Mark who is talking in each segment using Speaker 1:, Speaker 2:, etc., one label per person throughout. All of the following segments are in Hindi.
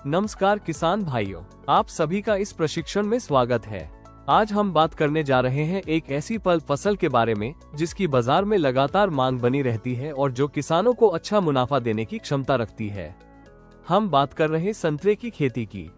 Speaker 1: नमस्कार किसान भाइयों, आप सभी का इस प्रशिक्षण में स्वागत है। आज हम बात करने जा रहे हैं एक ऐसी फसल के बारे में जिसकी बाजार में लगातार मांग बनी रहती है और जो किसानों को अच्छा मुनाफा देने की क्षमता रखती है। हम बात कर रहे हैं संतरे की खेती की।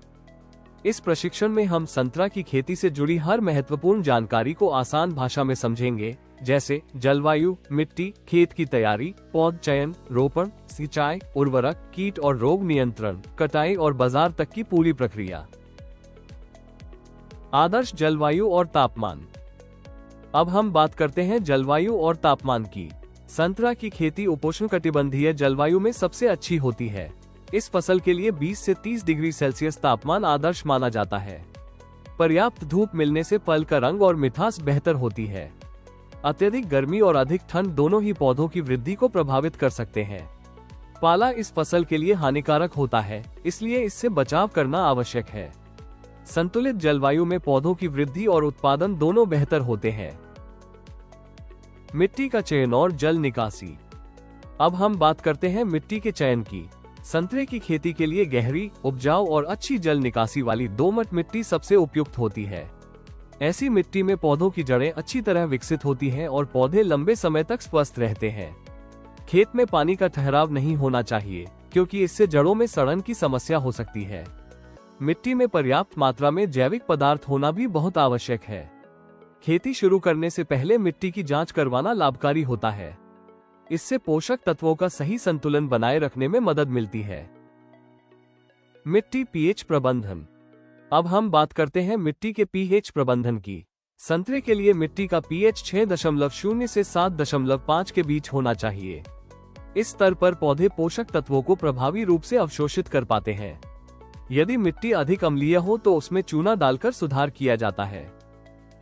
Speaker 1: इस प्रशिक्षण में हम संतरा की खेती से जुड़ी हर महत्वपूर्ण जानकारी को आसान भाषा में समझेंगे, जैसे जलवायु, मिट्टी, खेत की तैयारी, पौध चयन, रोपण, सिंचाई, उर्वरक, कीट और रोग नियंत्रण, कटाई और बाजार तक की पूरी प्रक्रिया। आदर्श जलवायु और तापमान। अब हम बात करते हैं जलवायु और तापमान की। संतरा की खेती उपोष्णकटिबंधीय जलवायु में सबसे अच्छी होती है। इस फसल के लिए 20 से 30 डिग्री सेल्सियस तापमान आदर्श माना जाता है। पर्याप्त धूप मिलने से फल का रंग और मिठास बेहतर होती है। अत्यधिक गर्मी और अधिक ठंड दोनों ही पौधों की वृद्धि को प्रभावित कर सकते हैं। पाला इस फसल के लिए हानिकारक होता है, इसलिए इससे बचाव करना आवश्यक है। संतुलित जलवायु में पौधों की वृद्धि और उत्पादन दोनों बेहतर होते हैं। मिट्टी का चयन और जल निकासी। अब हम बात करते हैं मिट्टी के चयन की। संतरे की खेती के लिए गहरी, उपजाऊ और अच्छी जल निकासी वाली दोमट मिट्टी सबसे उपयुक्त होती है। ऐसी मिट्टी में पौधों की जड़ें अच्छी तरह विकसित होती हैं और पौधे लंबे समय तक स्वस्थ रहते हैं। खेत में पानी का ठहराव नहीं होना चाहिए, क्योंकि इससे जड़ों में सड़न की समस्या हो सकती है। मिट्टी में पर्याप्त मात्रा में जैविक पदार्थ होना भी बहुत आवश्यक है। खेती शुरू करने से पहले मिट्टी की जांच करवाना लाभकारी होता है। इससे पोषक तत्वों का सही संतुलन बनाए रखने में मदद मिलती है। मिट्टी पीएच प्रबंधन। अब हम बात करते हैं मिट्टी के पीएच प्रबंधन की। संतरे के लिए मिट्टी का पीएच 6.0 से 7.5 के बीच होना चाहिए। इस स्तर पर पौधे पोषक तत्वों को प्रभावी रूप से अवशोषित कर पाते हैं। यदि मिट्टी अधिक अम्लीय हो तो उसमें चूना डालकर सुधार किया जाता है।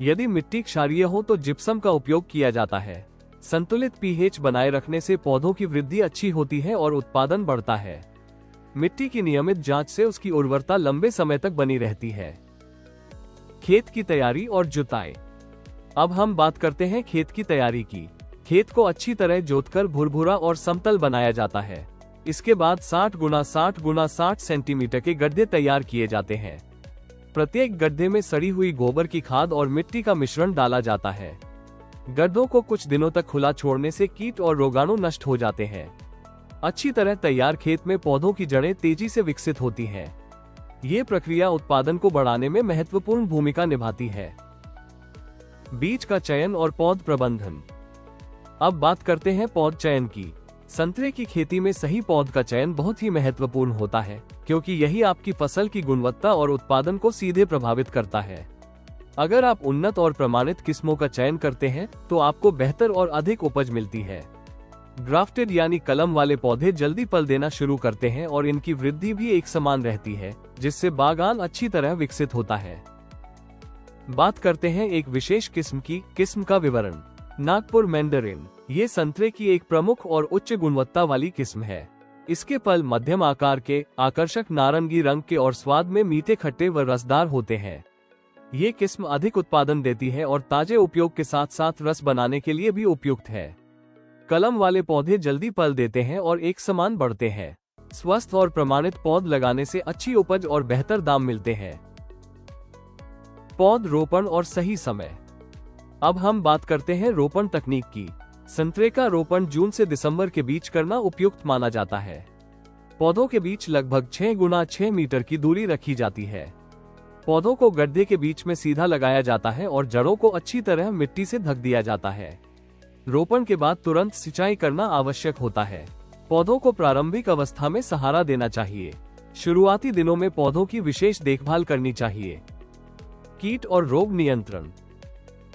Speaker 1: यदि मिट्टी क्षारीय हो तो जिप्सम का उपयोग किया जाता है। संतुलित पीएच बनाए रखने से पौधों की वृद्धि अच्छी होती है और उत्पादन बढ़ता है। मिट्टी की नियमित जांच से उसकी उर्वरता लंबे समय तक बनी रहती है। खेत की तैयारी और जुताई। अब हम बात करते हैं खेत की तैयारी की। खेत को अच्छी तरह जोतकर भुरभुरा और समतल बनाया जाता है। इसके बाद 60 × 60 × 60 सेंटीमीटर के गड्ढे तैयार किए जाते हैं। प्रत्येक गड्ढे में सड़ी हुई गोबर की खाद और मिट्टी का मिश्रण डाला जाता है। गड्ढों को कुछ दिनों तक खुला छोड़ने से कीट और रोगाणु नष्ट हो जाते हैं। अच्छी तरह तैयार खेत में पौधों की जड़ें तेजी से विकसित होती हैं। ये प्रक्रिया उत्पादन को बढ़ाने में महत्वपूर्ण भूमिका निभाती है। बीज का चयन और पौध प्रबंधन। अब बात करते हैं पौध चयन की। संतरे की खेती में सही पौध का चयन बहुत ही महत्वपूर्ण होता है, क्योंकि यही आपकी फसल की गुणवत्ता और उत्पादन को सीधे प्रभावित करता है। अगर आप उन्नत और प्रमाणित किस्मों का चयन करते हैं तो आपको बेहतर और अधिक उपज मिलती है। ग्राफ्टेड यानी कलम वाले पौधे जल्दी फल देना शुरू करते हैं और इनकी वृद्धि भी एक समान रहती है, जिससे बागान अच्छी तरह विकसित होता है। बात करते हैं एक विशेष किस्म का विवरण। नागपुर मैंडरिन। ये संतरे की एक प्रमुख और उच्च गुणवत्ता वाली किस्म है। इसके फल मध्यम आकार के, आकर्षक नारंगी रंग के और स्वाद में मीठे, खट्टे व रसदार होते हैं। ये किस्म अधिक उत्पादन देती है और ताजे उपयोग के साथ साथ रस बनाने के लिए भी उपयुक्त है। कलम वाले पौधे जल्दी फल देते हैं और एक समान बढ़ते हैं। स्वस्थ और प्रमाणित पौध लगाने से अच्छी उपज और बेहतर दाम मिलते हैं। पौध रोपण और सही समय। अब हम बात करते हैं रोपण तकनीक की। संतरे का रोपण जून से दिसंबर के बीच करना उपयुक्त माना जाता है। पौधों के बीच लगभग 6 × 6 मीटर की दूरी रखी जाती है। पौधों को गड्ढे के बीच में सीधा लगाया जाता है और जड़ों को अच्छी तरह मिट्टी से ढक दिया जाता है। रोपण के बाद तुरंत सिंचाई करना आवश्यक होता है। पौधों को प्रारंभिक अवस्था में सहारा देना चाहिए। शुरुआती दिनों में पौधों की विशेष देखभाल करनी चाहिए। कीट और रोग नियंत्रण।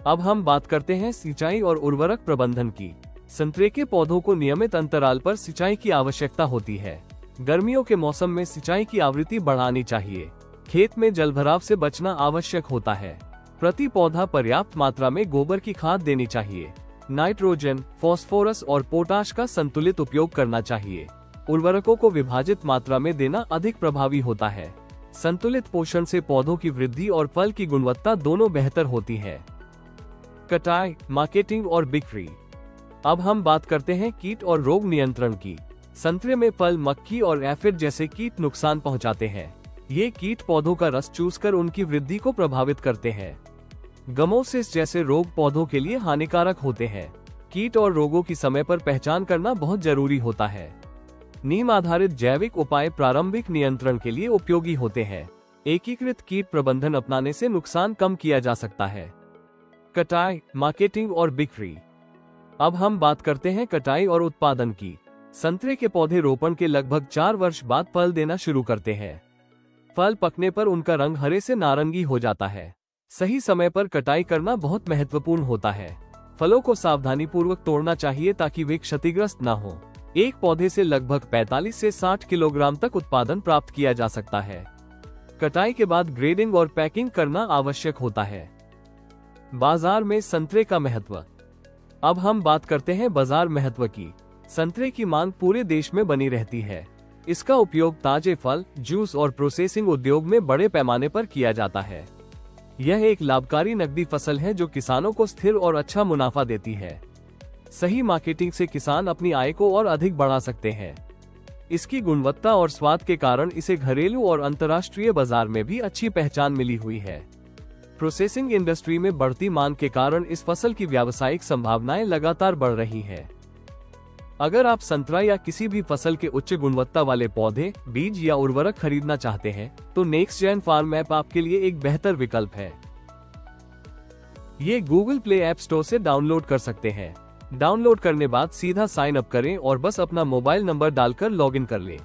Speaker 1: अब हम बात करते हैं सिंचाई और उर्वरक प्रबंधन की। संतरे के पौधों को नियमित अंतराल पर सिंचाई की आवश्यकता होती है। गर्मियों के मौसम में सिंचाई की आवृत्ति बढ़ानी चाहिए। खेत में जलभराव से बचना आवश्यक होता है। प्रति पौधा पर्याप्त मात्रा में गोबर की खाद देनी चाहिए। नाइट्रोजन, फास्फोरस और पोटाश का संतुलित उपयोग करना चाहिए। उर्वरकों को विभाजित मात्रा में देना अधिक प्रभावी होता है। संतुलित पोषण से पौधों की वृद्धि और फल की गुणवत्ता दोनों बेहतर होती है। कटाई, मार्केटिंग और बिक्री। अब हम बात करते हैं कीट और रोग नियंत्रण की। संतरे में फल मक्खी और एफिड जैसे कीट नुकसान पहुंचाते हैं। ये कीट पौधों का रस चूसकर उनकी वृद्धि को प्रभावित करते हैं। गमोसिस जैसे रोग पौधों के लिए हानिकारक होते हैं। कीट और रोगों की समय पर पहचान करना बहुत जरूरी होता है। नीम आधारित जैविक उपाय प्रारंभिक नियंत्रण के लिए उपयोगी होते हैं। एकीकृत कीट प्रबंधन अपनाने से नुकसान कम किया जा सकता है। कटाई, मार्केटिंग और बिक्री। अब हम बात करते हैं कटाई और उत्पादन की। संतरे के पौधे रोपण के लगभग 4 वर्ष बाद फल देना शुरू करते हैं। फल पकने पर उनका रंग हरे से नारंगी हो जाता है। सही समय पर कटाई करना बहुत महत्वपूर्ण होता है। फलों को सावधानी पूर्वक तोड़ना चाहिए ताकि वे क्षतिग्रस्त न हो। एक पौधे से लगभग 45 से 60 किलोग्राम तक उत्पादन प्राप्त किया जा सकता है। कटाई के बाद ग्रेडिंग और पैकिंग करना आवश्यक होता है। बाजार में संतरे का महत्व। अब हम बात करते हैं बाजार महत्व की। संतरे की मांग पूरे देश में बनी रहती है। इसका उपयोग ताजे फल, जूस और प्रोसेसिंग उद्योग में बड़े पैमाने पर किया जाता है। यह एक लाभकारी नकदी फसल है जो किसानों को स्थिर और अच्छा मुनाफा देती है। सही मार्केटिंग से किसान अपनी आय को और अधिक बढ़ा सकते हैं। इसकी गुणवत्ता और स्वाद के कारण इसे घरेलू और अंतर्राष्ट्रीय बाजार में भी अच्छी पहचान मिली हुई है। प्रोसेसिंग इंडस्ट्री में बढ़ती मांग के कारण इस फसल की व्यावसायिक संभावनाएं लगातार बढ़ रही हैं। अगर आप संतरा या किसी भी फसल के उच्च गुणवत्ता वाले पौधे, बीज या उर्वरक खरीदना चाहते हैं, तो नेक्स्ट जेन फार्म ऐप आपके लिए एक बेहतर विकल्प है। ये गूगल प्ले ऐप स्टोर से डाउनलोड कर सकते हैं। डाउनलोड करने बाद सीधा साइन अप करें और बस अपना मोबाइल नंबर डालकर लॉगिन कर लें।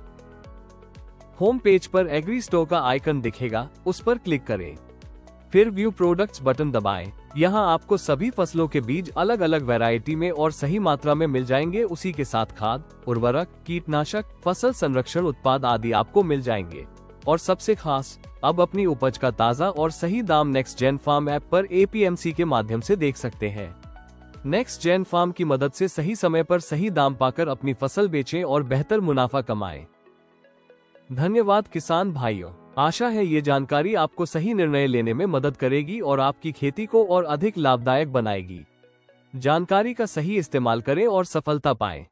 Speaker 1: होम पेज पर एग्री स्टोर का आइकन दिखेगा, उस पर क्लिक करें। फिर व्यू प्रोडक्ट्स बटन दबाएं। यहाँ आपको सभी फसलों के बीज अलग अलग वैरायटी में और सही मात्रा में मिल जाएंगे। उसी के साथ खाद, उर्वरक, कीटनाशक, फसल संरक्षण उत्पाद आदि आपको मिल जाएंगे। और सबसे खास, अब अपनी उपज का ताज़ा और सही दाम नेक्स्ट जेन फार्म ऐप पर APMC के माध्यम से देख सकते हैं। नेक्स्ट जेन फार्म की मदद से सही समय पर सही दाम पाकर अपनी फसल बेचें और बेहतर मुनाफा कमाएं। धन्यवाद किसान भाइयों। आशा है ये जानकारी आपको सही निर्णय लेने में मदद करेगी और आपकी खेती को और अधिक लाभदायक बनाएगी। जानकारी का सही इस्तेमाल करें और सफलता पाएं।